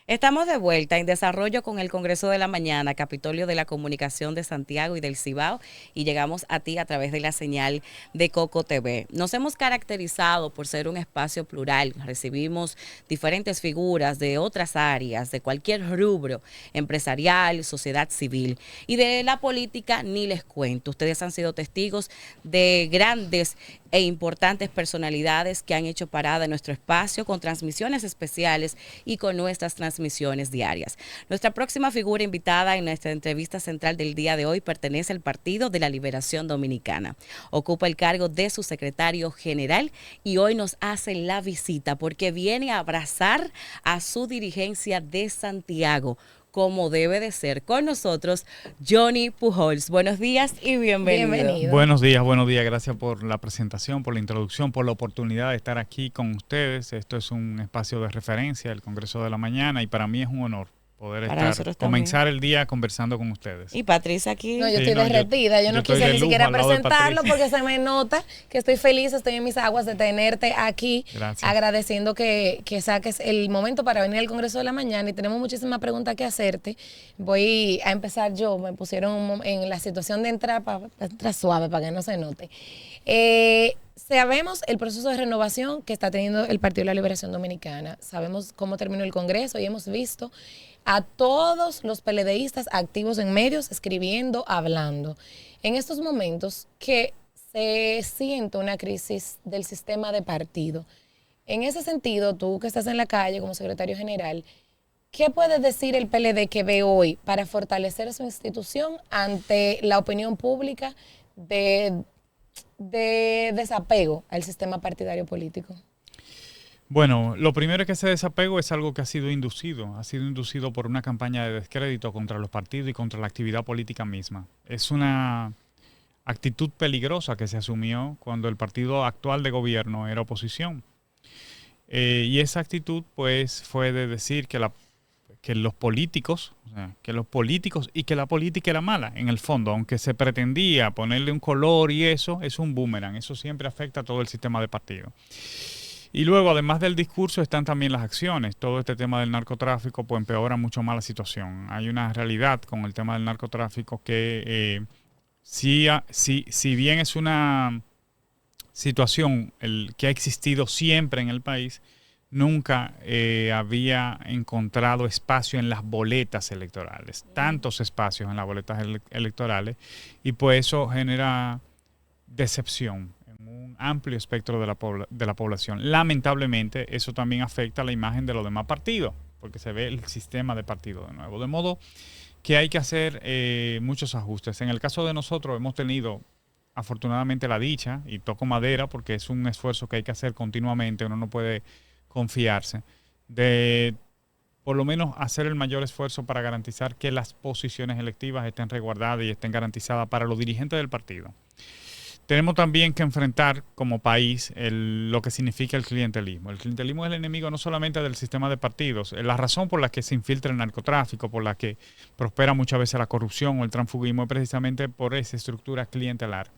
Estamos de vuelta en desarrollo con el Congreso de la Mañana, Capitolio de la Comunicación de Santiago y del Cibao, y llegamos a ti a través de la señal de Coco TV. Nos hemos caracterizado por ser un espacio plural, recibimos diferentes figuras de otras áreas, de cualquier rubro, empresarial, sociedad civil, y de la política ni les cuento. Ustedes han sido testigos de grandes e importantes personalidades que han hecho parada en nuestro espacio con transmisiones especiales y con nuestras transmisiones diarias. Nuestra próxima figura invitada en nuestra entrevista central del día de hoy pertenece al Partido de la Liberación Dominicana. Ocupa el cargo de su secretario general y hoy nos hace la visita porque viene a abrazar a su dirigencia de Santiago, como debe de ser. Con nosotros, Johnny Pujols. Buenos días y bienvenido. Buenos días. Gracias por la presentación, por la introducción, por la oportunidad de estar aquí con ustedes. Esto es un espacio de referencia, el Congreso de la Mañana, y para mí es un honor poder comenzar el día conversando con ustedes. Y Patricia aquí. No, yo estoy derretida, yo no quise ni siquiera presentarlo porque se me nota que estoy feliz, estoy en mis aguas de tenerte aquí. Gracias. Agradeciendo que saques el momento para venir al Congreso de la Mañana y tenemos muchísimas preguntas que hacerte. Voy a empezar yo, me pusieron en la situación de entrar para entrar suave para que no se note. Sabemos el proceso de renovación que está teniendo el Partido de la Liberación Dominicana, sabemos cómo terminó el Congreso y hemos visto a todos los PLDistas activos en medios, escribiendo, hablando. En estos momentos que se siente una crisis del sistema de partido. En ese sentido, tú que estás en la calle como secretario general, ¿qué puede decir el PLD que ve hoy para fortalecer su institución ante la opinión pública de desapego al sistema partidario político? Bueno, lo primero es que ese desapego es algo que ha sido inducido por una campaña de descrédito contra los partidos y contra la actividad política misma. Es una actitud peligrosa que se asumió cuando el partido actual de gobierno era oposición. Y esa actitud pues fue de decir que los políticos y que la política era mala, en el fondo, aunque se pretendía ponerle un color y eso es un boomerang, eso siempre afecta a todo el sistema de partido. Y luego, además del discurso, están también las acciones. Todo este tema del narcotráfico pues empeora mucho más la situación. Hay una realidad con el tema del narcotráfico que si bien es una situación que ha existido siempre en el país, nunca había encontrado espacio en las boletas electorales, tantos espacios en las boletas electorales, y pues eso genera decepción en un amplio espectro de la población. Lamentablemente, eso también afecta a la imagen de los demás partidos, porque se ve el sistema de partido de nuevo. De modo que hay que hacer muchos ajustes. En el caso de nosotros hemos tenido afortunadamente la dicha, y toco madera porque es un esfuerzo que hay que hacer continuamente, uno no puede confiarse, de por lo menos hacer el mayor esfuerzo para garantizar que las posiciones electivas estén resguardadas y estén garantizadas para los dirigentes del partido. Tenemos también que enfrentar como país lo que significa el clientelismo. El clientelismo es el enemigo no solamente del sistema de partidos, la razón por la que se infiltra el narcotráfico, por la que prospera muchas veces la corrupción o el transfugismo, es precisamente por esa estructura clientelar.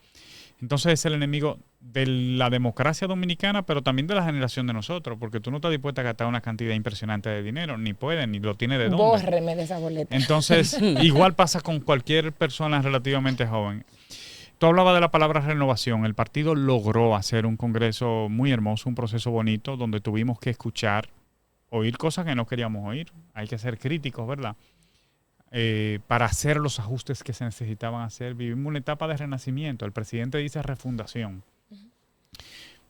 Entonces es el enemigo de la democracia dominicana, pero también de la generación de nosotros, porque tú no estás dispuesta a gastar una cantidad impresionante de dinero, ni puedes, ni lo tiene de dónde. Bórreme de esa boleta. Entonces, igual pasa con cualquier persona relativamente joven. Tú hablabas de la palabra renovación. El partido logró hacer un congreso muy hermoso, un proceso bonito, donde tuvimos que escuchar, oír cosas que no queríamos oír. Hay que ser críticos, ¿verdad? Para hacer los ajustes que se necesitaban hacer. Vivimos una etapa de renacimiento. El presidente dice refundación.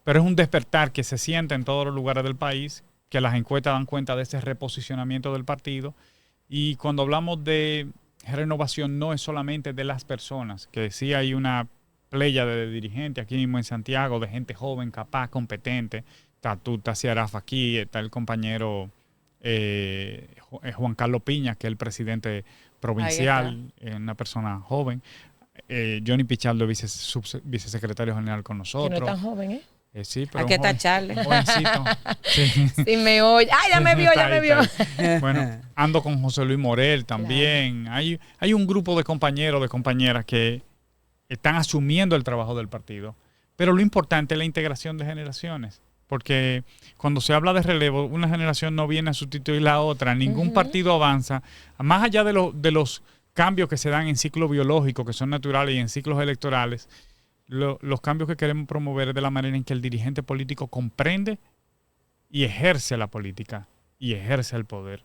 Pero es un despertar que se siente en todos los lugares del país, que las encuestas dan cuenta de ese reposicionamiento del partido. Y cuando hablamos de renovación, no es solamente de las personas, que sí hay una playa de dirigentes aquí mismo en Santiago, de gente joven, capaz, competente. Está tú, está Ciarafa aquí, está el compañero Juan Carlos Piña, que es el presidente provincial, una persona joven. Johnny Pichardo, vicesecretario general con nosotros. Que no es tan joven, ¿eh? Sí, pero aquí está Charles. Jovencito. Sí. Si me oye. ¡Ah, ya me vio, ya me vio! Bueno, ando con José Luis Morel también. Claro. Hay un grupo de compañeros, de compañeras que están asumiendo el trabajo del partido. Pero lo importante es la integración de generaciones. porque cuando se habla de relevo, una generación no viene a sustituir la otra, ningún partido avanza, más allá de los cambios que se dan en ciclos biológicos, que son naturales, y en ciclos electorales. Los cambios que queremos promover es de la manera en que el dirigente político comprende y ejerce la política y ejerce el poder.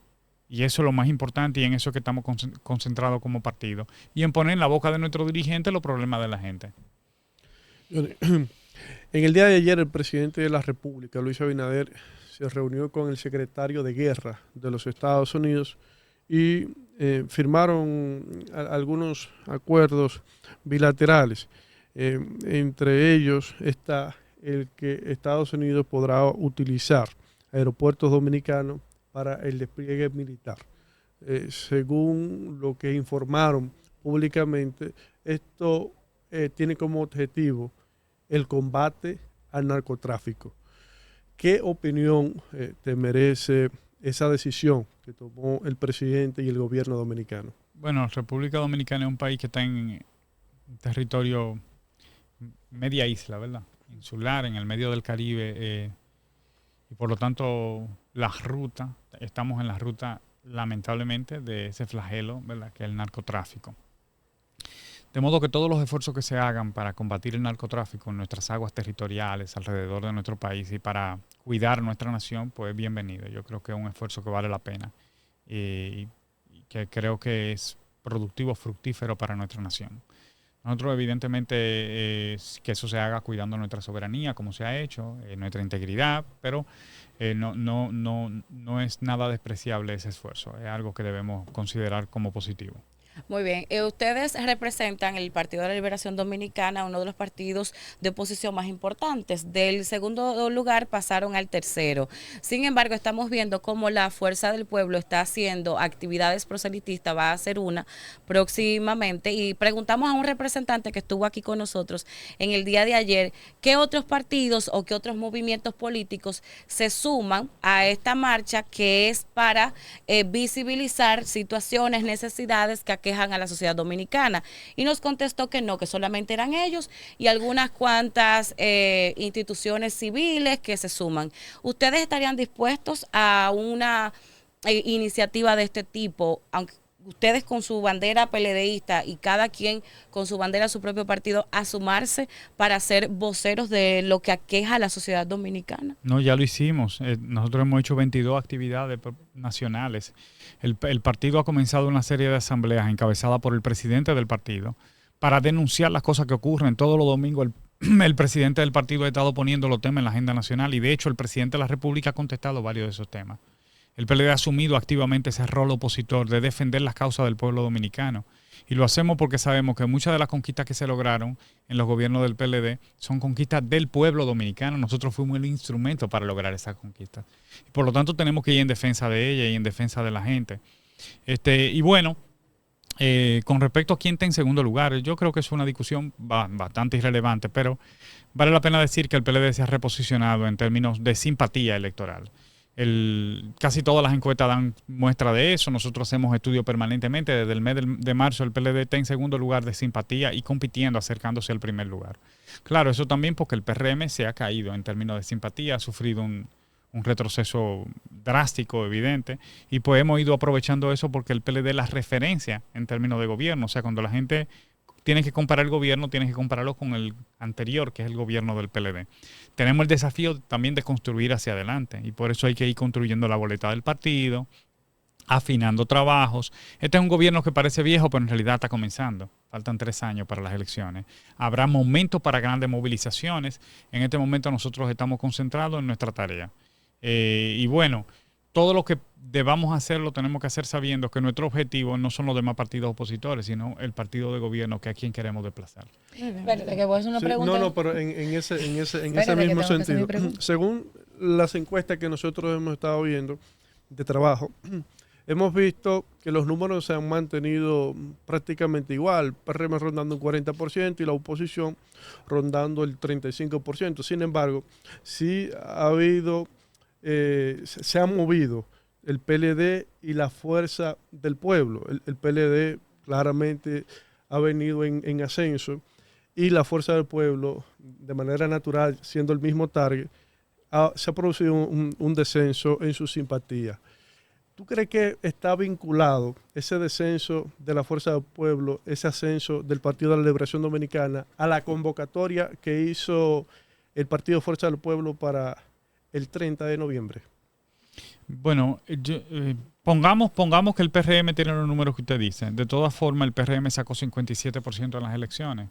Y eso es lo más importante, y en eso es que estamos concentrados como partido. Y en poner en la boca de nuestro dirigente los problemas de la gente. En el día de ayer, el presidente de la República, Luis Abinader, se reunió con el secretario de Guerra de los Estados Unidos y firmaron algunos acuerdos bilaterales. Entre ellos está el que Estados Unidos podrá utilizar aeropuertos dominicanos para el despliegue militar. Según lo que informaron públicamente, esto tiene como objetivo el combate al narcotráfico. ¿Qué opinión te merece esa decisión que tomó el presidente y el gobierno dominicano? Bueno, República Dominicana es un país que está en territorio media isla, ¿verdad? Insular, en el medio del Caribe, y por lo tanto estamos en la ruta, lamentablemente, de ese flagelo, ¿verdad?, que es el narcotráfico. De modo que todos los esfuerzos que se hagan para combatir el narcotráfico en nuestras aguas territoriales alrededor de nuestro país y para cuidar nuestra nación, pues bienvenido. Yo creo que es un esfuerzo que vale la pena y que creo que es productivo, fructífero para nuestra nación. Nosotros evidentemente que eso se haga cuidando nuestra soberanía, como se ha hecho, nuestra integridad, pero no es nada despreciable ese esfuerzo. Es algo que debemos considerar como positivo. Muy bien. Ustedes representan el Partido de la Liberación Dominicana, uno de los partidos de oposición más importantes. Del segundo lugar pasaron al tercero. Sin embargo, estamos viendo cómo la Fuerza del Pueblo está haciendo actividades proselitistas, va a hacer una próximamente. Y preguntamos a un representante que estuvo aquí con nosotros en el día de ayer, ¿qué otros partidos o qué otros movimientos políticos se suman a esta marcha que es para visibilizar situaciones, necesidades que aquejan a la sociedad dominicana? Y nos contestó que no, que solamente eran ellos y algunas cuantas instituciones civiles que se suman. ¿Ustedes estarían dispuestos a una iniciativa de este tipo, aunque ustedes con su bandera PLDista y cada quien con su bandera su propio partido, a sumarse para ser voceros de lo que aqueja a la sociedad dominicana? No, ya lo hicimos. Nosotros hemos hecho 22 actividades nacionales. El partido ha comenzado una serie de asambleas encabezadas por el presidente del partido para denunciar las cosas que ocurren. Todos los domingos el presidente del partido ha estado poniendo los temas en la agenda nacional y de hecho el presidente de la República ha contestado varios de esos temas. El PLD ha asumido activamente ese rol opositor de defender las causas del pueblo dominicano. Y lo hacemos porque sabemos que muchas de las conquistas que se lograron en los gobiernos del PLD son conquistas del pueblo dominicano. Nosotros fuimos el instrumento para lograr esas conquistas. Y por lo tanto tenemos que ir en defensa de ella y en defensa de la gente. Y bueno, con respecto a quién está en segundo lugar, yo creo que es una discusión bastante irrelevante, pero vale la pena decir que el PLD se ha reposicionado en términos de simpatía electoral. Casi todas las encuestas dan muestra de eso. Nosotros hacemos estudios permanentemente. Desde el mes de marzo el PLD está en segundo lugar de simpatía y compitiendo, acercándose al primer lugar. Claro, eso también porque el PRM se ha caído en términos de simpatía, ha sufrido un retroceso drástico, evidente, y pues hemos ido aprovechando eso porque el PLD es la referencia en términos de gobierno. O sea, cuando la gente tiene que comparar el gobierno, tiene que compararlo con el anterior, que es el gobierno del PLD. Tenemos el desafío también de construir hacia adelante y por eso hay que ir construyendo la boleta del partido, afinando trabajos. Este es un gobierno que parece viejo, pero en realidad está comenzando. Faltan 3 años para las elecciones. Habrá momentos para grandes movilizaciones. En este momento nosotros estamos concentrados en nuestra tarea. Y bueno, todo lo que debamos hacer lo tenemos que hacer sabiendo que nuestro objetivo no son los demás partidos opositores, sino el partido de gobierno que a quien queremos desplazar. Espérate, que voy a hacer una pregunta. No, pero en ese mismo sentido, según las encuestas que nosotros hemos estado viendo de trabajo, hemos visto que los números se han mantenido prácticamente igual, PRM rondando un 40% y la oposición rondando el 35%. Sin embargo, sí ha habido, se han movido el PLD y la Fuerza del Pueblo. El PLD claramente ha venido en ascenso y la Fuerza del Pueblo, de manera natural, siendo el mismo target, se ha producido un descenso en su simpatía. ¿Tú crees que está vinculado ese descenso de la Fuerza del Pueblo, ese ascenso del Partido de la Liberación Dominicana, a la convocatoria que hizo el Partido Fuerza del Pueblo para el 30 de noviembre? Bueno, pongamos que el PRM tiene los números que usted dice. De todas formas, el PRM sacó 57% en las elecciones.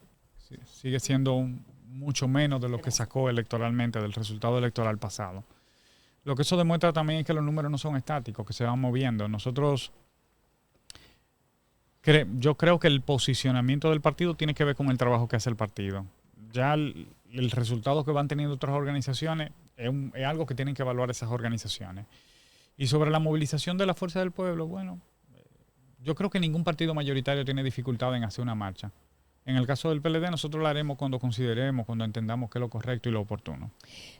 Sigue siendo mucho menos de lo que sacó electoralmente del resultado electoral pasado. Lo que eso demuestra también es que los números no son estáticos, que se van moviendo. Yo creo que el posicionamiento del partido tiene que ver con el trabajo que hace el partido. Ya el resultado que van teniendo otras organizaciones es algo que tienen que evaluar esas organizaciones. Y sobre la movilización de la fuerza del pueblo, bueno, yo creo que ningún partido mayoritario tiene dificultad en hacer una marcha. En el caso del PLD, nosotros la haremos cuando consideremos, cuando entendamos que es lo correcto y lo oportuno.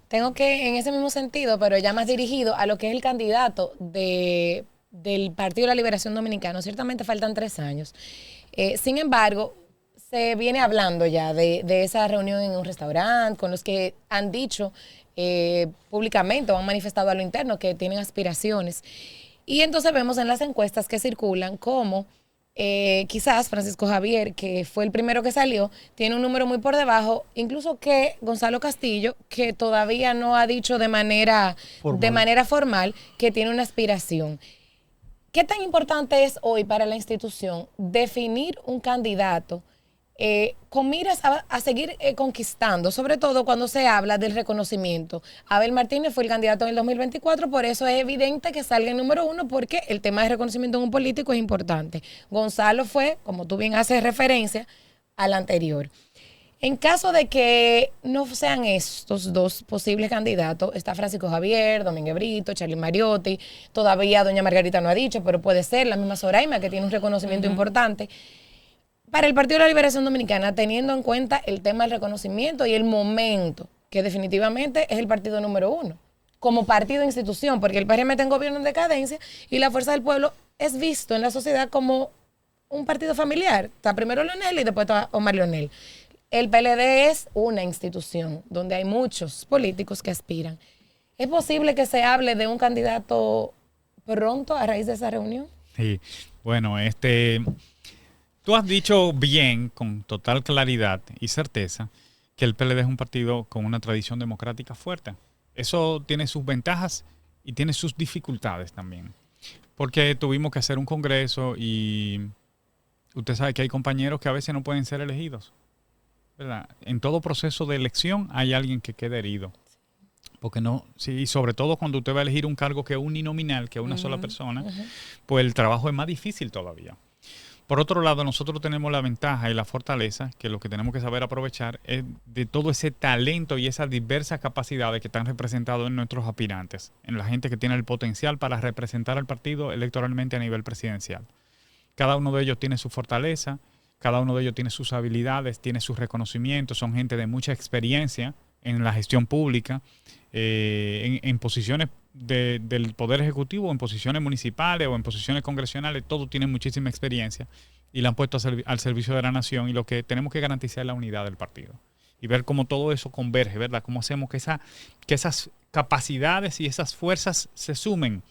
Tengo que, en ese mismo sentido, pero ya más dirigido a lo que es el candidato del Partido de la Liberación Dominicana, ciertamente faltan 3 años. Sin embargo, se viene hablando ya de esa reunión en un restaurante, con los que han dicho públicamente o han manifestado a lo interno que tienen aspiraciones. Y entonces vemos en las encuestas que circulan como quizás Francisco Javier, que fue el primero que salió, tiene un número muy por debajo, incluso que Gonzalo Castillo, que todavía no ha dicho de manera formal que tiene una aspiración. ¿Qué tan importante es hoy para la institución definir un candidato con miras a seguir conquistando, sobre todo cuando se habla del reconocimiento? Abel Martínez fue el candidato en el 2024, por eso es evidente que salga el número 1, porque el tema de reconocimiento en un político es importante. Gonzalo fue, como tú bien haces referencia, al anterior. En caso de que no sean estos dos posibles candidatos, está Francisco Javier, Domínguez Brito, Charly Mariotti, todavía doña Margarita no ha dicho, pero puede ser la misma Zoraima, que tiene un reconocimiento importante. Para el Partido de la Liberación Dominicana, teniendo en cuenta el tema del reconocimiento y el momento, que definitivamente es el partido número 1, como partido e institución, porque el PRM está en gobierno en decadencia y la Fuerza del Pueblo es visto en la sociedad como un partido familiar. Está primero Leonel y después está Omar Leonel. El PLD es una institución donde hay muchos políticos que aspiran. ¿Es posible que se hable de un candidato pronto a raíz de esa reunión? Sí, bueno, tú has dicho bien, con total claridad y certeza, que el PLD es un partido con una tradición democrática fuerte. Eso tiene sus ventajas y tiene sus dificultades también. Porque tuvimos que hacer un congreso y usted sabe que hay compañeros que a veces no pueden ser elegidos, ¿verdad? En todo proceso de elección hay alguien que queda herido. Porque no, sí, y sobre todo cuando usted va a elegir un cargo que es uninominal, que es una sola persona, pues el trabajo es más difícil todavía. Por otro lado, nosotros tenemos la ventaja y la fortaleza, que lo que tenemos que saber aprovechar es de todo ese talento y esas diversas capacidades que están representados en nuestros aspirantes, en la gente que tiene el potencial para representar al partido electoralmente a nivel presidencial. Cada uno de ellos tiene su fortaleza, cada uno de ellos tiene sus habilidades, tiene sus reconocimientos, son gente de mucha experiencia en la gestión pública, en posiciones del Poder Ejecutivo, en posiciones municipales o en posiciones congresionales, todos tienen muchísima experiencia y la han puesto al servicio de la nación, y lo que tenemos que garantizar es la unidad del partido y ver cómo todo eso converge, ¿verdad? Cómo hacemos que esas capacidades y esas fuerzas se sumen.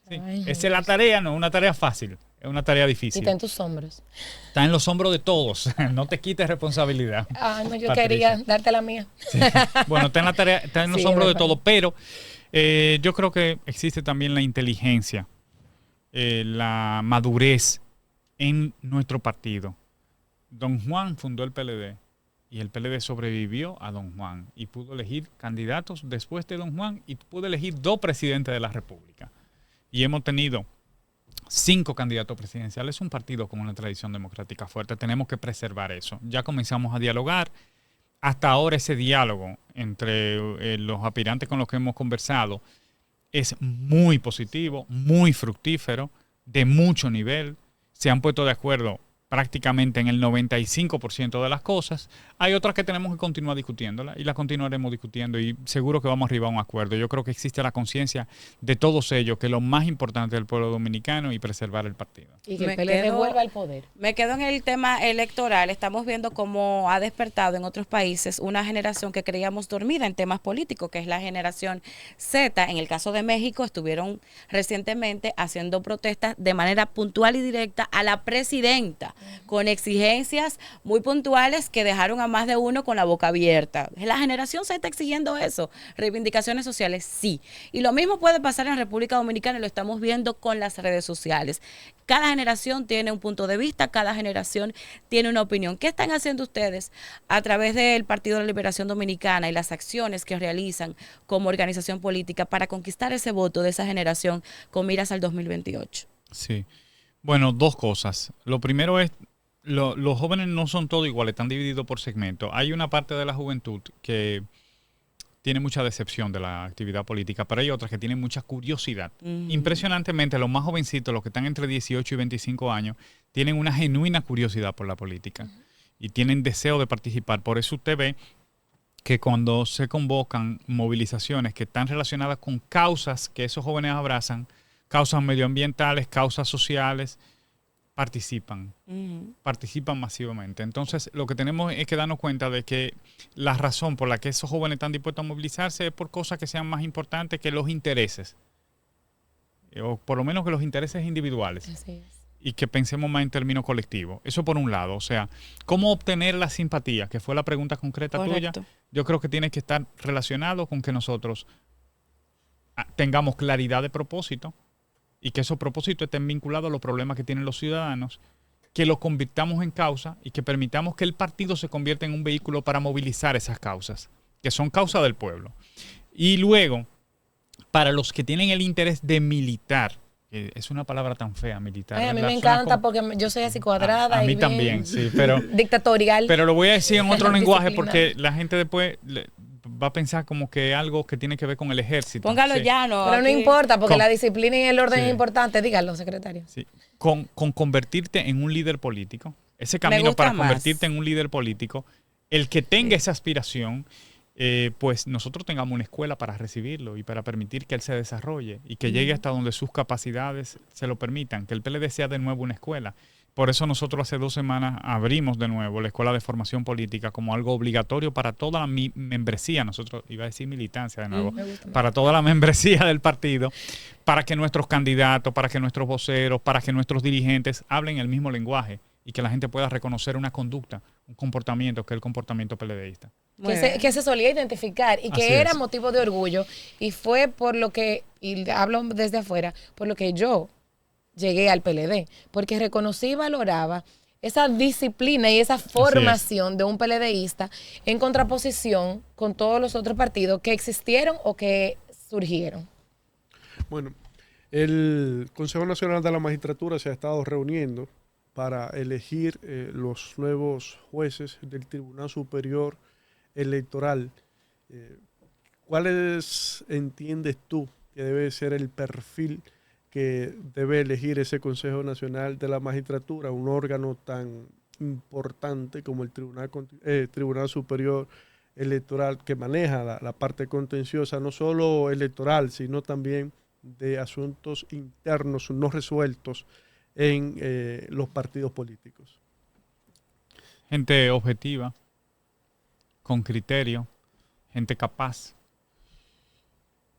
Sí. Esa es la tarea, no es una tarea fácil, es una tarea difícil. Y está en tus hombros. Está en los hombros de todos, no te quites responsabilidad. Ah, no, yo Patricia. quería darte la mía. Sí. Bueno, está en la tarea, está en los hombros de todos, pero yo creo que existe también la inteligencia, la madurez en nuestro partido. Don Juan fundó el PLD y el PLD sobrevivió a Don Juan y pudo elegir candidatos después de Don Juan y pudo elegir 2 presidentes de la República. Y hemos tenido 5 candidatos presidenciales. Es un partido con una tradición democrática fuerte. Tenemos que preservar eso. Ya comenzamos a dialogar. Hasta ahora ese diálogo entre los aspirantes con los que hemos conversado es muy positivo, muy fructífero, de mucho nivel. Se han puesto de acuerdo prácticamente en el 95% de las cosas. Hay otras que tenemos que continuar discutiéndolas y las continuaremos discutiendo y seguro que vamos arriba a un acuerdo. Yo creo que existe la conciencia de todos ellos que lo más importante del pueblo dominicano y preservar el partido. Y que el PLD vuelva al poder. Me quedo en el tema electoral. Estamos viendo cómo ha despertado en otros países una generación que creíamos dormida en temas políticos, que es la generación Z. En el caso de México, estuvieron recientemente haciendo protestas de manera puntual y directa a la presidenta, con exigencias muy puntuales que dejaron a más de uno con la boca abierta. La generación se está exigiendo eso, reivindicaciones sociales, sí. Y lo mismo puede pasar en República Dominicana y lo estamos viendo con las redes sociales. Cada generación tiene un punto de vista, cada generación tiene una opinión. ¿Qué están haciendo ustedes a través del Partido de la Liberación Dominicana y las acciones que realizan como organización política para conquistar ese voto de esa generación con miras al 2028? Sí. Bueno, dos cosas. Lo primero es, los jóvenes no son todos iguales, están divididos por segmentos. Hay una parte de la juventud que tiene mucha decepción de la actividad política, pero hay otras que tienen mucha curiosidad. Impresionantemente, los más jovencitos, los que están entre 18 y 25 años, tienen una genuina curiosidad por la política y tienen deseo de participar. Por eso usted ve que cuando se convocan movilizaciones que están relacionadas con causas que esos jóvenes abrazan, causas medioambientales, causas sociales, participan masivamente. Entonces, lo que tenemos es que darnos cuenta de que la razón por la que esos jóvenes están dispuestos a movilizarse es por cosas que sean más importantes que los intereses, o por lo menos que los intereses individuales. Así es. Y que pensemos más en términos colectivos. Eso por un lado. O sea, ¿cómo obtener la simpatía? Que fue la pregunta concreta tuya. Yo creo que tiene que estar relacionado con que nosotros tengamos claridad de propósito y que esos propósitos estén vinculados a los problemas que tienen los ciudadanos, que los convirtamos en causa y que permitamos que el partido se convierta en un vehículo para movilizar esas causas, que son causas del pueblo. Y luego, para los que tienen el interés de militar, es una palabra tan fea, militar. A mí me encanta porque yo soy así cuadrada. A mí y también, sí, pero dictatorial. Pero lo voy a decir en otro lenguaje porque la gente después va a pensar como que algo que tiene que ver con el ejército. Póngalo llano. Pero no importa porque la disciplina y el orden Sí. es importante. Dígalo, secretario. Sí. Con convertirte en un líder político, ese camino para convertirte en un líder político, el que tenga esa aspiración, pues nosotros tengamos una escuela para recibirlo y para permitir que él se desarrolle y que llegue hasta donde sus capacidades se lo permitan, que el PLD sea de nuevo una escuela. Por eso nosotros hace 2 semanas abrimos de nuevo la Escuela de Formación Política como algo obligatorio para toda la membresía, nosotros iba a decir militancia de nuevo, para toda la membresía del partido, para que nuestros candidatos, para que nuestros voceros, para que nuestros dirigentes hablen el mismo lenguaje y que la gente pueda reconocer una conducta, un comportamiento que es el comportamiento PLDista. Que se solía identificar y que Así era es. motivo de orgullo y fue por lo que, y hablo desde afuera, por lo que yo llegué al PLD, porque reconocí y valoraba esa disciplina y esa formación de un PLDista en contraposición con todos los otros partidos que existieron o que surgieron. Bueno, el Consejo Nacional de la Magistratura se ha estado reuniendo para elegir los nuevos jueces del Tribunal Superior Electoral. ¿Cuáles entiendes tú que debe ser el perfil que debe elegir ese Consejo Nacional de la Magistratura, un órgano tan importante como el Tribunal Superior Electoral, que maneja la parte contenciosa, no solo electoral, sino también de asuntos internos no resueltos en los partidos políticos? Gente objetiva, con criterio, gente capaz.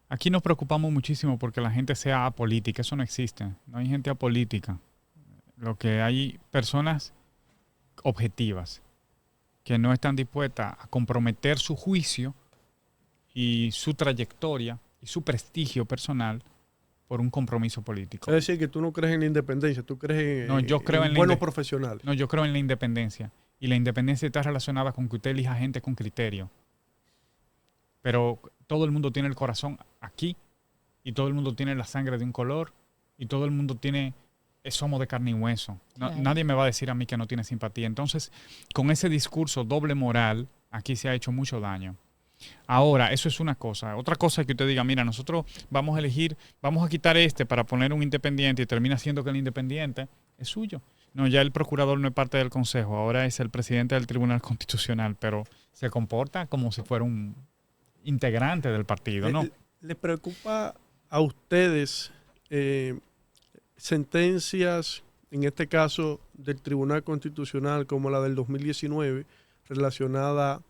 Aquí nos preocupamos muchísimo porque la gente sea apolítica. Eso no existe. No hay gente apolítica. Lo que hay personas objetivas que no están dispuestas a comprometer su juicio y su trayectoria y su prestigio personal por un compromiso político. Es decir, que tú no crees en la independencia, tú crees yo creo en buenos profesionales. No, yo creo en la independencia. Y la independencia está relacionada con que usted elija gente con criterio. Pero todo el mundo tiene el corazón aquí y todo el mundo tiene la sangre de un color y todo el mundo somos de carne y hueso. No, Claro. Nadie me va a decir a mí que no tiene simpatía. Entonces, con ese discurso doble moral, aquí se ha hecho mucho daño. Ahora, eso es una cosa. Otra cosa es que usted diga, mira, nosotros vamos a elegir, vamos a quitar para poner un independiente y termina siendo que el independiente es suyo. No, ya el procurador no es parte del Consejo, ahora es el presidente del Tribunal Constitucional, pero se comporta como si fuera un integrante del partido, ¿no? ¿Le preocupa a ustedes sentencias, en este caso del Tribunal Constitucional, como la del 2019, relacionada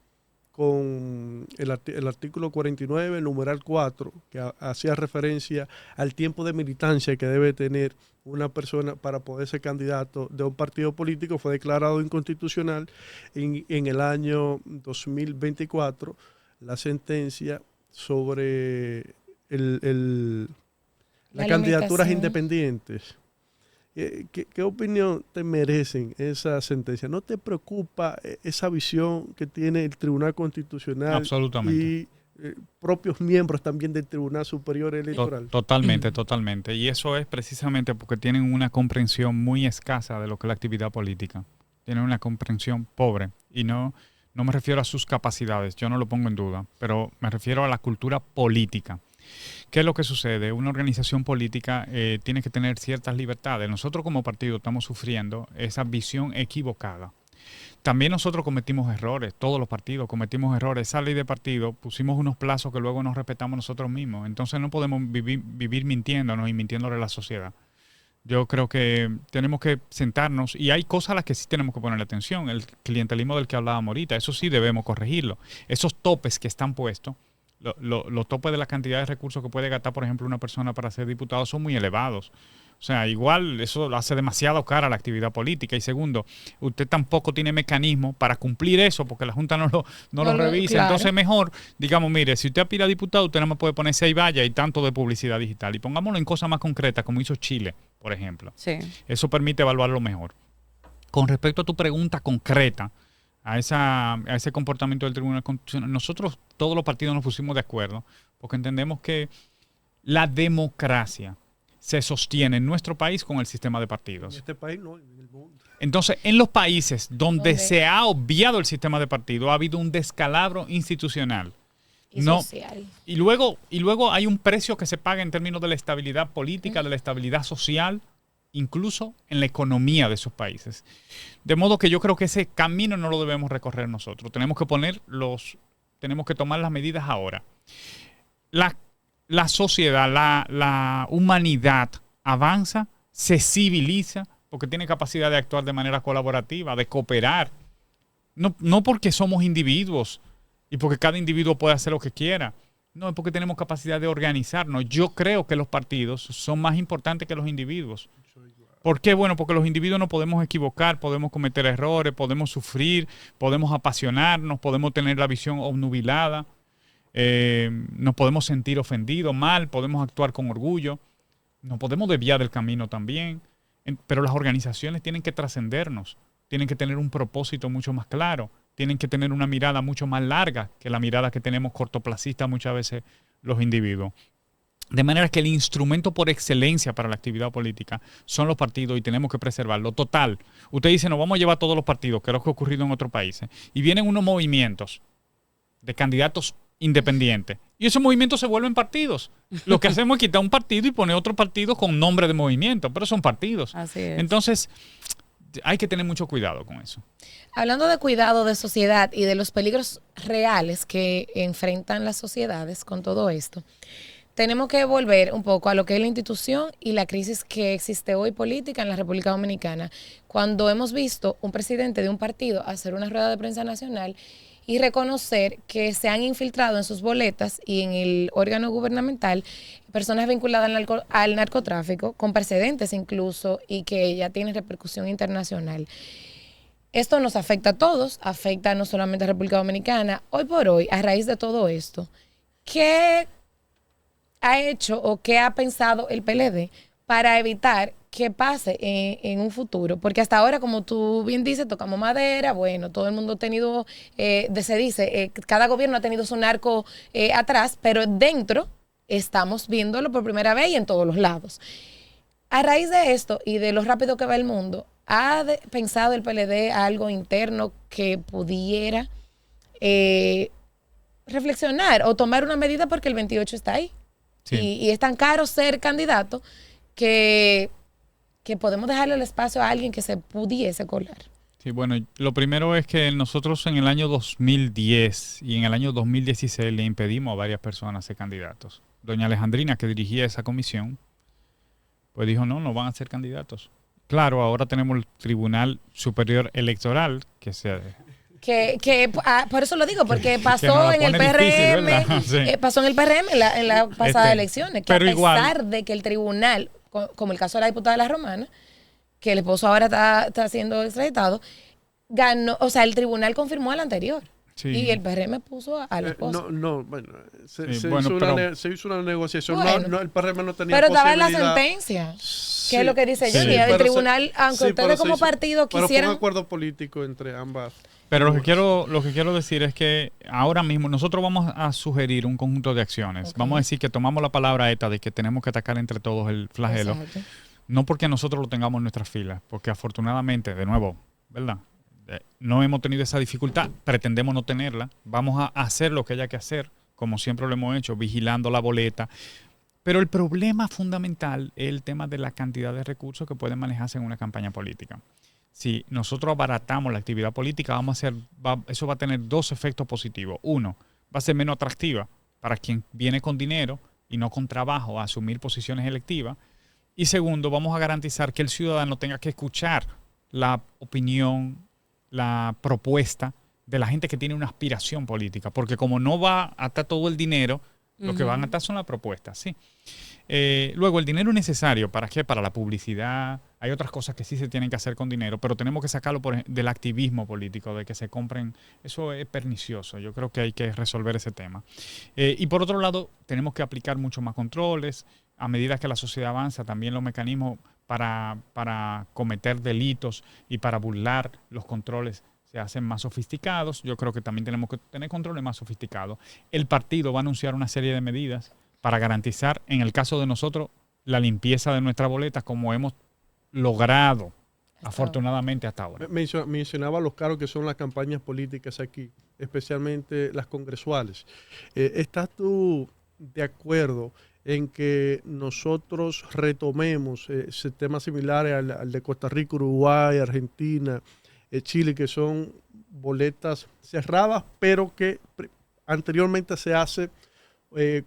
con el artículo 49, numeral 4, que hacía referencia al tiempo de militancia que debe tener una persona para poder ser candidato de un partido político? Fue declarado inconstitucional en el año 2024 la sentencia sobre las candidaturas independientes. ¿Qué opinión te merecen esa sentencia? ¿No te preocupa esa visión que tiene el Tribunal Constitucional? Absolutamente. Y propios miembros también del Tribunal Superior Electoral? Totalmente, totalmente. Y eso es precisamente porque tienen una comprensión muy escasa de lo que es la actividad política. Tienen una comprensión pobre. Y no me refiero a sus capacidades, yo no lo pongo en duda, pero me refiero a la cultura política. ¿Qué es lo que sucede? Una organización política tiene que tener ciertas libertades. Nosotros como partido estamos sufriendo esa visión equivocada. También nosotros cometimos errores, todos los partidos cometimos errores. Esa ley de partido pusimos unos plazos que luego nos respetamos nosotros mismos. Entonces no podemos vivir mintiéndonos y mintiéndole a la sociedad. Yo creo que tenemos que sentarnos y hay cosas a las que sí tenemos que ponerle atención. El clientelismo del que hablábamos ahorita, eso sí debemos corregirlo. Esos topes que están puestos, los topes de la cantidad de recursos que puede gastar, por ejemplo, una persona para ser diputado son muy elevados. O sea, igual eso hace demasiado cara a la actividad política. Y segundo, usted tampoco tiene mecanismo para cumplir eso porque la Junta no lo revisa. Claro. Entonces mejor, digamos, mire, si usted aspira a diputado, usted nada más puede poner 6 vallas y tanto de publicidad digital. Y pongámoslo en cosas más concretas, como hizo Chile, por ejemplo. Sí. Eso permite evaluarlo mejor. Con respecto a tu pregunta concreta, a ese comportamiento del Tribunal Constitucional, nosotros, todos los partidos nos pusimos de acuerdo porque entendemos que la democracia se sostiene en nuestro país con el sistema de partidos. En este país no, en el mundo. Entonces, en los países donde se ha obviado el sistema de partido, ha habido un descalabro institucional. Y social. Y luego hay un precio que se paga en términos de la estabilidad política, de la estabilidad social, incluso en la economía de esos países. De modo que yo creo que ese camino no lo debemos recorrer nosotros. Tenemos que tomar las medidas ahora. La sociedad, la humanidad avanza, se civiliza, porque tiene capacidad de actuar de manera colaborativa, de cooperar. No porque somos individuos y porque cada individuo puede hacer lo que quiera. No, es porque tenemos capacidad de organizarnos. Yo creo que los partidos son más importantes que los individuos. ¿Por qué? Bueno, porque los individuos nos podemos equivocar, podemos cometer errores, podemos sufrir, podemos apasionarnos, podemos tener la visión obnubilada, nos podemos sentir ofendidos, mal, podemos actuar con orgullo, nos podemos desviar del camino también. Pero las organizaciones tienen que trascendernos, tienen que tener un propósito mucho más claro, tienen que tener una mirada mucho más larga que la mirada que tenemos cortoplacista muchas veces los individuos. De manera que el instrumento por excelencia para la actividad política son los partidos y tenemos que preservarlo. Total, usted dice, no vamos a llevar todos los partidos, que es lo que ha ocurrido en otros países, y vienen unos movimientos de candidatos independientes, y esos movimientos se vuelven partidos. Lo que hacemos es quitar un partido y poner otro partido con nombre de movimiento, pero son partidos. Así es. Entonces, hay que tener mucho cuidado con eso. Hablando de cuidado de sociedad y de los peligros reales que enfrentan las sociedades con todo esto, tenemos que volver un poco a lo que es la institución y la crisis que existe hoy política en la República Dominicana, cuando hemos visto un presidente de un partido hacer una rueda de prensa nacional y reconocer que se han infiltrado en sus boletas y en el órgano gubernamental personas vinculadas al narcotráfico, con precedentes incluso, y que ya tienen repercusión internacional. Esto nos afecta a todos, afecta no solamente a República Dominicana. Hoy por hoy, a raíz de todo esto, ¿qué ha hecho o qué ha pensado el PLD para evitar que pase en un futuro? Porque hasta ahora, como tú bien dices, tocamos madera, bueno, todo el mundo ha tenido, cada gobierno ha tenido su narco atrás, pero dentro estamos viéndolo por primera vez y en todos los lados. A raíz de esto y de lo rápido que va el mundo, ¿ha pensado el PLD algo interno que pudiera reflexionar o tomar una medida, porque el 28 está ahí? Sí. Y es tan caro ser candidato que que podemos dejarle el espacio a alguien que se pudiese colar. Sí, bueno, lo primero es que nosotros en el año 2010 y en el año 2016 le impedimos a varias personas ser candidatos. Doña Alejandrina, que dirigía esa comisión, pues dijo, no van a ser candidatos. Claro, ahora tenemos el Tribunal Superior Electoral, que se... Por eso lo digo, porque pasó nos la en el pone difícil, PRM, ¿verdad? Sí. pasó en el PRM en la pasada elecciones, que pero a pesar igual, de que el tribunal, como el caso de la diputada de la Romana, que el esposo ahora está siendo extraditado, ganó, o sea, el tribunal confirmó al anterior. sí. Y el PRM puso al esposo. Bueno, Sí, se bueno, hizo una negociación. Bueno. El PRM no tenía Pero estaba en la posibilidad. sentencia, Sí, que es lo que dice sí. Johnny. El pero tribunal, aunque sí, pero ustedes se como hizo- partido Pero fue quisieran... un acuerdo político entre ambas. Pero lo que quiero decir es que ahora mismo nosotros vamos a sugerir un conjunto de acciones. Ok. Vamos a decir que tomamos la palabra esta de que tenemos que atacar entre todos el flagelo. Exacto. No porque nosotros lo tengamos en nuestras filas, porque afortunadamente, de nuevo, ¿verdad? No hemos tenido esa dificultad, pretendemos no tenerla. Vamos a hacer lo que haya que hacer, como siempre lo hemos hecho, vigilando la boleta. Pero el problema fundamental es el tema de la cantidad de recursos que pueden manejarse en una campaña política. Si nosotros abaratamos la actividad política, eso va a tener dos efectos positivos. Uno, va a ser menos atractiva para quien viene con dinero y no con trabajo a asumir posiciones electivas. Y segundo, vamos a garantizar que el ciudadano tenga que escuchar la opinión, la propuesta de la gente que tiene una aspiración política. Porque como no va a estar todo el dinero, lo que van a estar son las propuestas, ¿sí? Luego, el dinero es necesario. ¿Para qué? Para la publicidad. Hay otras cosas que sí se tienen que hacer con dinero, pero tenemos que sacarlo del activismo político, de que se compren. Eso es pernicioso. Yo creo que hay que resolver ese tema. Y por otro lado, tenemos que aplicar mucho más controles. A medida que la sociedad avanza, también los mecanismos para cometer delitos y para burlar los controles se hacen más sofisticados. Yo creo que también tenemos que tener controles más sofisticados. El partido va a anunciar una serie de medidas para garantizar, en el caso de nosotros, la limpieza de nuestra boleta, como hemos logrado, afortunadamente, hasta ahora. Mencionaba los caros que son las campañas políticas aquí, especialmente las congresuales. ¿Estás tú de acuerdo en que nosotros retomemos sistemas similares al de Costa Rica, Uruguay, Argentina, Chile, que son boletas cerradas, pero que anteriormente se hace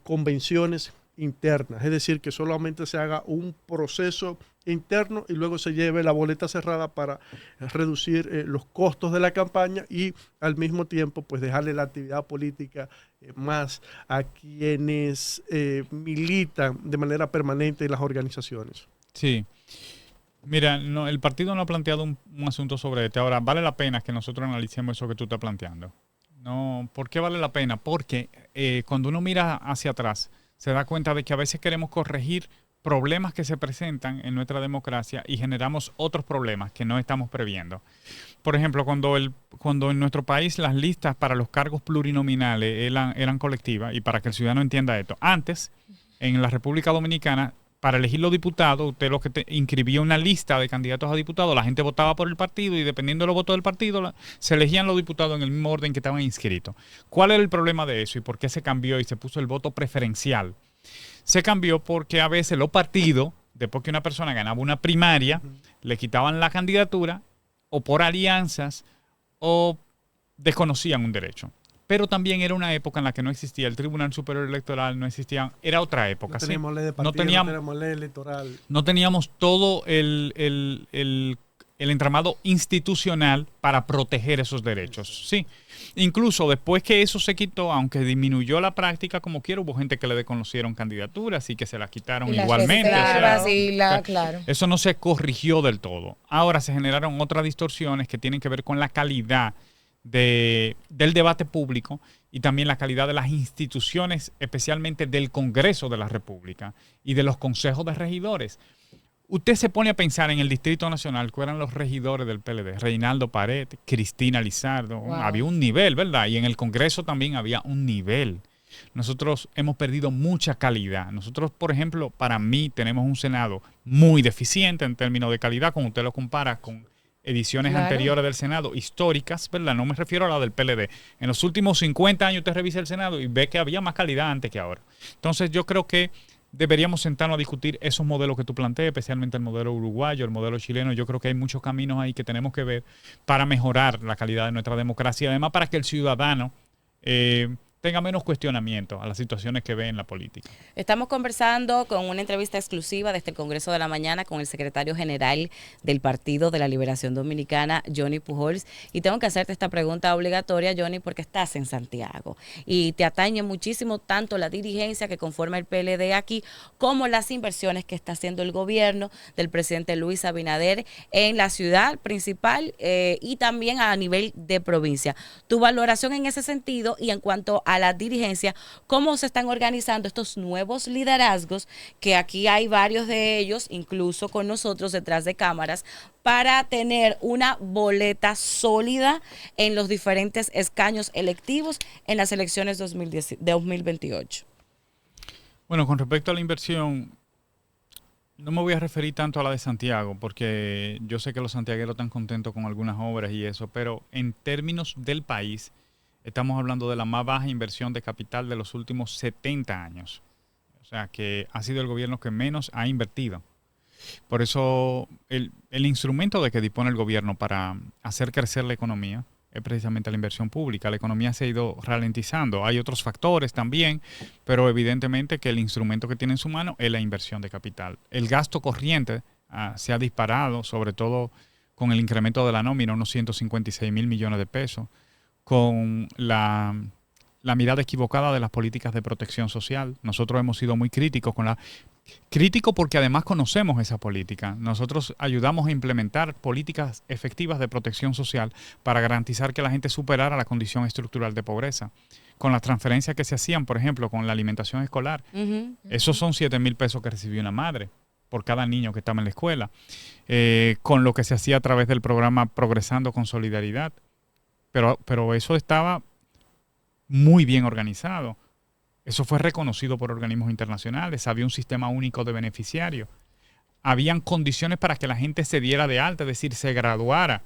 convenciones internas? Es decir, que solamente se haga un proceso interno y luego se lleve la boleta cerrada para reducir los costos de la campaña y al mismo tiempo pues dejarle la actividad política más a quienes militan de manera permanente en las organizaciones. Sí. Mira, el partido no ha planteado un asunto sobre este. Ahora, vale la pena que nosotros analicemos eso que tú estás planteando. No, ¿por qué vale la pena? Porque cuando uno mira hacia atrás, se da cuenta de que a veces queremos corregir problemas que se presentan en nuestra democracia y generamos otros problemas que no estamos previendo. Por ejemplo, cuando en nuestro país las listas para los cargos plurinominales eran colectivas, y para que el ciudadano entienda esto, antes, en la República Dominicana, para elegir los diputados, usted lo que inscribía una lista de candidatos a diputados, la gente votaba por el partido y dependiendo de los votos del partido, se elegían los diputados en el mismo orden que estaban inscritos. ¿Cuál era el problema de eso y por qué se cambió y se puso el voto preferencial? Se cambió porque a veces los partidos, después que una persona ganaba una primaria, le quitaban la candidatura o por alianzas o desconocían un derecho. Pero también era una época en la que no existía el Tribunal Superior Electoral, no existía, era otra época. No teníamos ley de partido, no teníamos ley electoral. No teníamos todo el entramado institucional para proteger esos derechos. Sí. Incluso después que eso se quitó, aunque disminuyó la práctica, como quiera, hubo gente que le desconocieron candidaturas y que se las quitaron igualmente. Claro. Eso no se corrigió del todo. Ahora se generaron otras distorsiones que tienen que ver con la calidad del debate público y también la calidad de las instituciones, especialmente del Congreso de la República y de los consejos de regidores. Usted se pone a pensar en el Distrito Nacional, que eran los regidores del PLD, Reinaldo Pared, Cristina Lizardo, wow. Había un nivel, ¿verdad? Y en el Congreso también había un nivel. Nosotros hemos perdido mucha calidad. Nosotros, por ejemplo, para mí tenemos un Senado muy deficiente en términos de calidad, cuando usted lo compara con ediciones anteriores del Senado, históricas, ¿verdad? No me refiero a la del PLD. En los últimos 50 años usted revisa el Senado y ve que había más calidad antes que ahora. Entonces yo creo que deberíamos sentarnos a discutir esos modelos que tú planteas, especialmente el modelo uruguayo, el modelo chileno. Yo creo que hay muchos caminos ahí que tenemos que ver para mejorar la calidad de nuestra democracia, además para que el ciudadano tenga menos cuestionamiento a las situaciones que ve en la política. Estamos conversando con una entrevista exclusiva desde el Congreso de la Mañana con el secretario general del Partido de la Liberación Dominicana, Johnny Pujols. Y tengo que hacerte esta pregunta obligatoria, Johnny, porque estás en Santiago y te atañe muchísimo tanto la dirigencia que conforma el PLD aquí como las inversiones que está haciendo el gobierno del presidente Luis Abinader en la ciudad principal y también a nivel de provincia. Tu valoración en ese sentido y en cuanto a la dirigencia, cómo se están organizando estos nuevos liderazgos, que aquí hay varios de ellos, incluso con nosotros detrás de cámaras, para tener una boleta sólida en los diferentes escaños electivos en las elecciones de 2028. Bueno, con respecto a la inversión, no me voy a referir tanto a la de Santiago, porque yo sé que los santiagueros están contentos con algunas obras y eso, pero en términos del país, estamos hablando de la más baja inversión de capital de los últimos 70 años. O sea, que ha sido el gobierno que menos ha invertido. Por eso, el instrumento de que dispone el gobierno para hacer crecer la economía es precisamente la inversión pública. La economía se ha ido ralentizando. Hay otros factores también, pero evidentemente que el instrumento que tiene en su mano es la inversión de capital. El gasto corriente se ha disparado, sobre todo con el incremento de la nómina, unos 156,000 millones de pesos. Con la mirada equivocada de las políticas de protección social. Nosotros hemos sido muy críticos crítico porque además conocemos esa política. Nosotros ayudamos a implementar políticas efectivas de protección social para garantizar que la gente superara la condición estructural de pobreza. Con las transferencias que se hacían, por ejemplo, con la alimentación escolar, esos son 7,000 pesos que recibió una madre por cada niño que estaba en la escuela. Con lo que se hacía a través del programa Progresando con Solidaridad. Pero eso estaba muy bien organizado. Eso fue reconocido por organismos internacionales. Había un sistema único de beneficiarios. Habían condiciones para que la gente se diera de alta, es decir, se graduara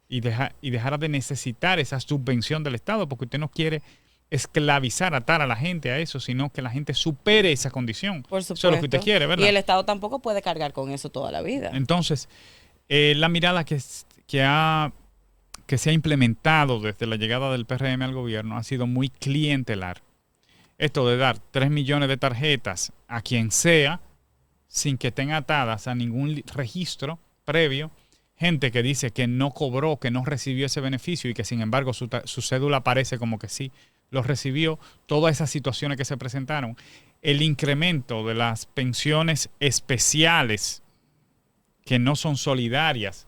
y dejara de necesitar esa subvención del Estado, porque usted no quiere esclavizar, atar a la gente a eso, sino que la gente supere esa condición. Por supuesto. Eso es lo que usted quiere, ¿verdad? Y el Estado tampoco puede cargar con eso toda la vida. Entonces, la mirada que se ha implementado desde la llegada del PRM al gobierno ha sido muy clientelar. Esto de dar 3 millones de tarjetas a quien sea, sin que estén atadas a ningún registro previo, gente que dice que no cobró, que no recibió ese beneficio y que sin embargo su cédula aparece como que sí lo recibió, todas esas situaciones que se presentaron, el incremento de las pensiones especiales que no son solidarias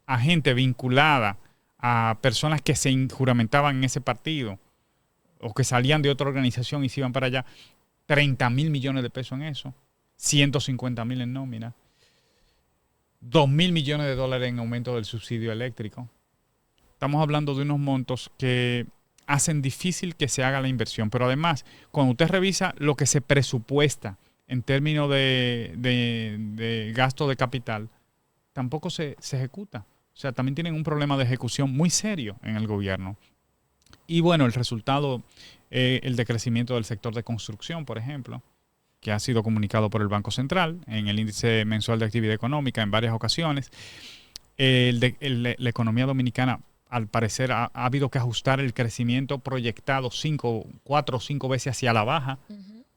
a gente vinculada a personas que se juramentaban en ese partido o que salían de otra organización y se iban para allá, 30,000 millones de pesos en eso, 150,000 en nómina, 2,000 millones de dólares en aumento del subsidio eléctrico. Estamos hablando de unos montos que hacen difícil que se haga la inversión, pero además, cuando usted revisa lo que se presupuesta en términos de gasto de capital, tampoco se ejecuta. O sea, también tienen un problema de ejecución muy serio en el gobierno. Y bueno, el resultado, el decrecimiento del sector de construcción, por ejemplo, que ha sido comunicado por el Banco Central en el índice mensual de actividad económica en varias ocasiones. La economía dominicana, al parecer, ha habido que ajustar el crecimiento proyectado 4 o 5 veces hacia la baja.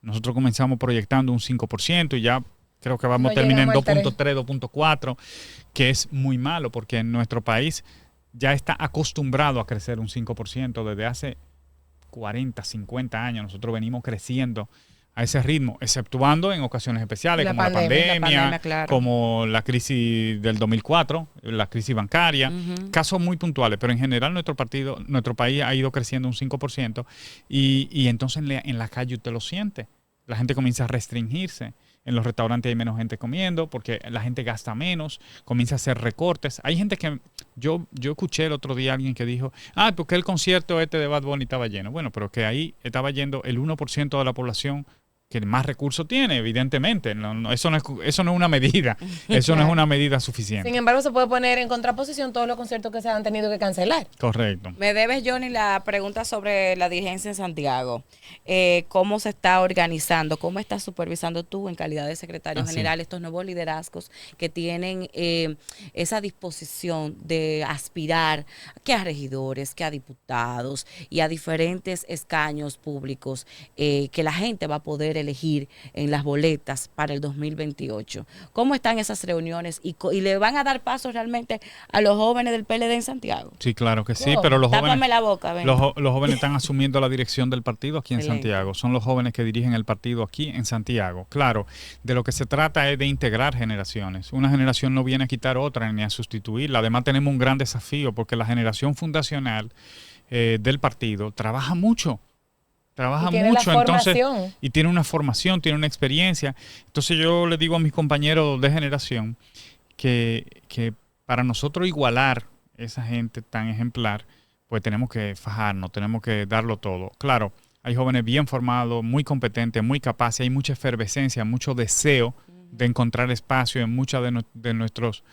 Nosotros comenzamos proyectando un 5% y ya creo que vamos a terminar en 2.3, 2.4, que es muy malo porque en nuestro país ya está acostumbrado a crecer un 5% desde hace 40, 50 años. Nosotros venimos creciendo a ese ritmo, exceptuando en ocasiones especiales como la pandemia, claro, como la crisis del 2004, la crisis bancaria, casos muy puntuales, pero en general nuestro país ha ido creciendo un 5% y entonces en la calle usted lo siente. La gente comienza a restringirse. En los restaurantes hay menos gente comiendo porque la gente gasta menos, comienza a hacer recortes. Hay gente que... Yo escuché el otro día a alguien que dijo, porque el concierto de Bad Bunny estaba lleno. Bueno, pero que ahí estaba yendo el 1% de la población que más recursos tiene, evidentemente. Eso no es una medida. Eso no es una medida suficiente. Sin embargo, se puede poner en contraposición todos los conciertos que se han tenido que cancelar. Correcto. Me debes, Johnny, la pregunta sobre la dirigencia en Santiago. ¿Cómo se está organizando? ¿Cómo estás supervisando tú en calidad de secretario general estos nuevos liderazgos que tienen esa disposición de aspirar que a regidores, que a diputados y a diferentes escaños públicos que la gente va a poder elegir en las boletas para el 2028? ¿Cómo están esas reuniones y le van a dar paso realmente a los jóvenes del PLD en Santiago? Sí, claro que sí, pero Tápame la boca, ven. los jóvenes están asumiendo la dirección del partido aquí en Santiago. Son los jóvenes que dirigen el partido aquí en Santiago. Claro, de lo que se trata es de integrar generaciones. Una generación no viene a quitar otra ni a sustituirla. Además tenemos un gran desafío porque la generación fundacional del partido trabaja mucho. Entonces, y tiene una formación, tiene una experiencia. Entonces yo le digo a mis compañeros de generación que para nosotros igualar esa gente tan ejemplar, pues tenemos que fajarnos, tenemos que darlo todo. Claro, hay jóvenes bien formados, muy competentes, muy capaces, hay mucha efervescencia, mucho deseo de encontrar espacio en muchos de nuestros...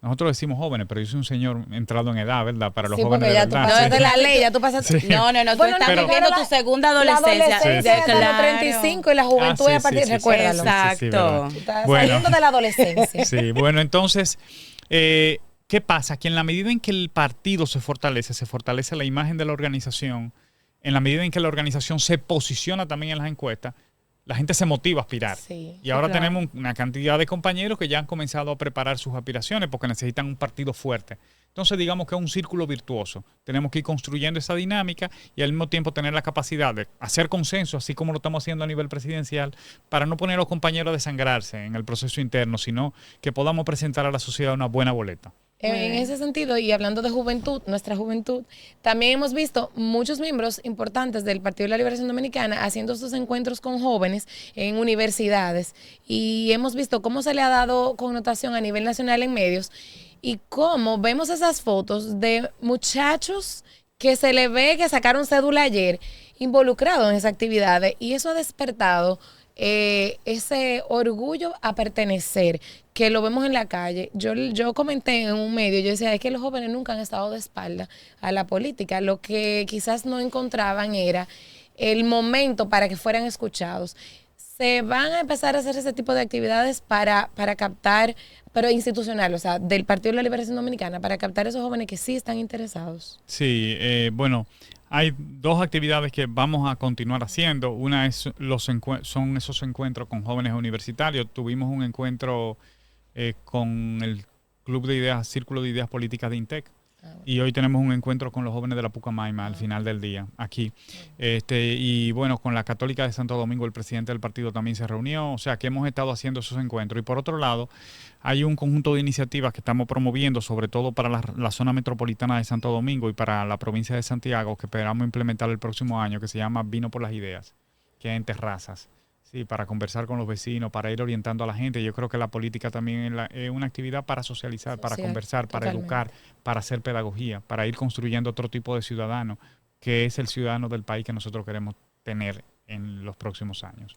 Nosotros decimos jóvenes, pero yo soy un señor entrado en edad, ¿verdad? Para los jóvenes de verdad. No es de la ley, ya tú pasas... Sí. No, tú estás viviendo tu segunda adolescencia. La adolescencia es hasta los 35 y la juventud es a partir... Recuérdalo. Exacto. Estás saliendo de la adolescencia. Sí, bueno, entonces... ¿qué pasa? Que en la medida en que el partido se fortalece la imagen de la organización, en la medida en que la organización se posiciona también en las encuestas, la gente se motiva a aspirar. Sí, y ahora claro. tenemos una cantidad de compañeros que ya han comenzado a preparar sus aspiraciones porque necesitan un partido fuerte. Entonces digamos que es un círculo virtuoso. Tenemos que ir construyendo esa dinámica y al mismo tiempo tener la capacidad de hacer consenso, así como lo estamos haciendo a nivel presidencial, para no poner a los compañeros a desangrarse en el proceso interno, sino que podamos presentar a la sociedad una buena boleta. En ese sentido, y hablando de juventud, nuestra juventud, también hemos visto muchos miembros importantes del Partido de la Liberación Dominicana haciendo estos encuentros con jóvenes en universidades y hemos visto cómo se le ha dado connotación a nivel nacional en medios y cómo vemos esas fotos de muchachos que se le ve que sacaron cédula ayer involucrados en esas actividades y eso ha despertado ese orgullo a pertenecer que lo vemos en la calle. Yo comenté en un medio, yo decía, es que los jóvenes nunca han estado de espalda a la política, lo que quizás no encontraban era el momento para que fueran escuchados. Se van a empezar a hacer ese tipo de actividades para captar, pero institucional, o sea, del Partido de la Liberación Dominicana, para captar a esos jóvenes que sí están interesados. Sí, bueno, hay dos actividades que vamos a continuar haciendo. Una es son esos encuentros con jóvenes universitarios. Tuvimos un encuentro con el Club de Ideas, Círculo de Ideas Políticas de INTEC. Y hoy tenemos un encuentro con los jóvenes de la Pucamaima al final del día, aquí. Y bueno, con la Católica de Santo Domingo, el presidente del partido también se reunió. O sea, que hemos estado haciendo esos encuentros. Y por otro lado, hay un conjunto de iniciativas que estamos promoviendo, sobre todo para la zona metropolitana de Santo Domingo y para la provincia de Santiago, que esperamos implementar el próximo año, que se llama Vino por las Ideas, que es en terrazas. Sí, para conversar con los vecinos, para ir orientando a la gente. Yo creo que la política también es una actividad para socializar, para conversar, para educar, para hacer pedagogía, para ir construyendo otro tipo de ciudadano, que es el ciudadano del país que nosotros queremos tener en los próximos años.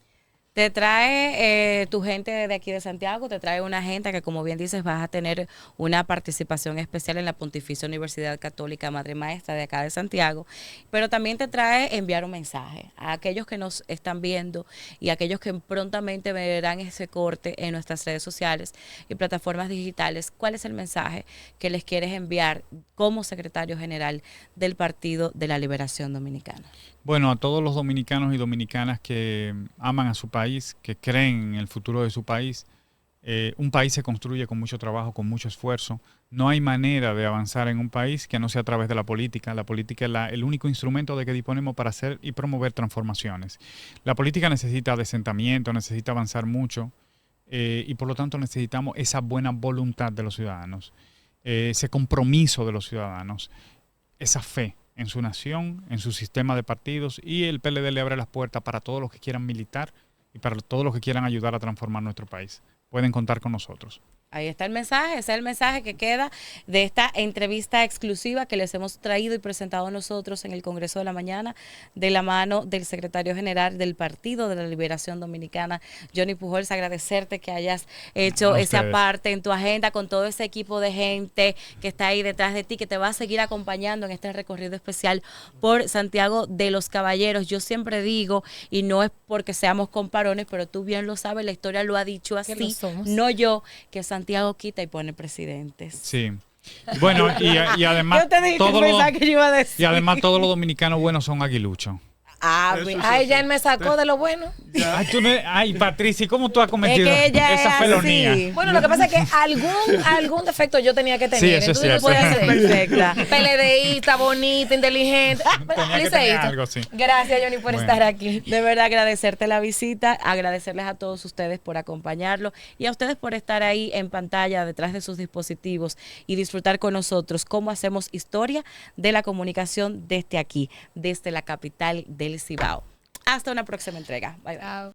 Te trae tu gente de aquí de Santiago, te trae una gente que, como bien dices, vas a tener una participación especial en la Pontificia Universidad Católica Madre Maestra de acá de Santiago, pero también te trae enviar un mensaje a aquellos que nos están viendo y a aquellos que prontamente verán ese corte en nuestras redes sociales y plataformas digitales. ¿Cuál es el mensaje que les quieres enviar como secretario general del Partido de la Liberación Dominicana? Bueno, a todos los dominicanos y dominicanas que aman a su país, que creen en el futuro de su país, un país se construye con mucho trabajo, con mucho esfuerzo. No hay manera de avanzar en un país que no sea a través de la política. La política es el único instrumento de que disponemos para hacer y promover transformaciones. La política necesita asentamiento, necesita avanzar mucho y por lo tanto necesitamos esa buena voluntad de los ciudadanos, ese compromiso de los ciudadanos, esa fe en su nación, en su sistema de partidos, y el PLD le abre las puertas para todos los que quieran militar y para todos los que quieran ayudar a transformar nuestro país. Pueden contar con nosotros. Ahí está el mensaje, ese es el mensaje que queda de esta entrevista exclusiva que les hemos traído y presentado nosotros en el Congreso de la Mañana de la mano del secretario general del Partido de la Liberación Dominicana, Johnny Pujols. Agradecerte que hayas hecho esa parte en tu agenda con todo ese equipo de gente que está ahí detrás de ti, que te va a seguir acompañando en este recorrido especial por Santiago de los Caballeros. Yo siempre digo, y no es porque seamos comparones, pero tú bien lo sabes, la historia lo ha dicho así, no yo, que Santiago quita y pone presidentes. Sí. Bueno, y además yo te dije que yo iba a decir. Y además todos los dominicanos buenos son aguiluchos. Ay, ya él me sacó de lo bueno. Ay, Patricia, ¿cómo tú has cometido esa felonía? Así. Bueno, lo que pasa es que algún defecto yo tenía que tener. Sí, eso entonces sí, no podía ser perfecta. PLDista, bonita, inteligente. Algo, sí. Gracias, Johnny, por estar aquí. De verdad, agradecerte la visita, agradecerles a todos ustedes por acompañarlo y a ustedes por estar ahí en pantalla detrás de sus dispositivos y disfrutar con nosotros cómo hacemos historia de la comunicación desde aquí, desde la capital del Cibao. Hasta una próxima entrega. Bye, bye.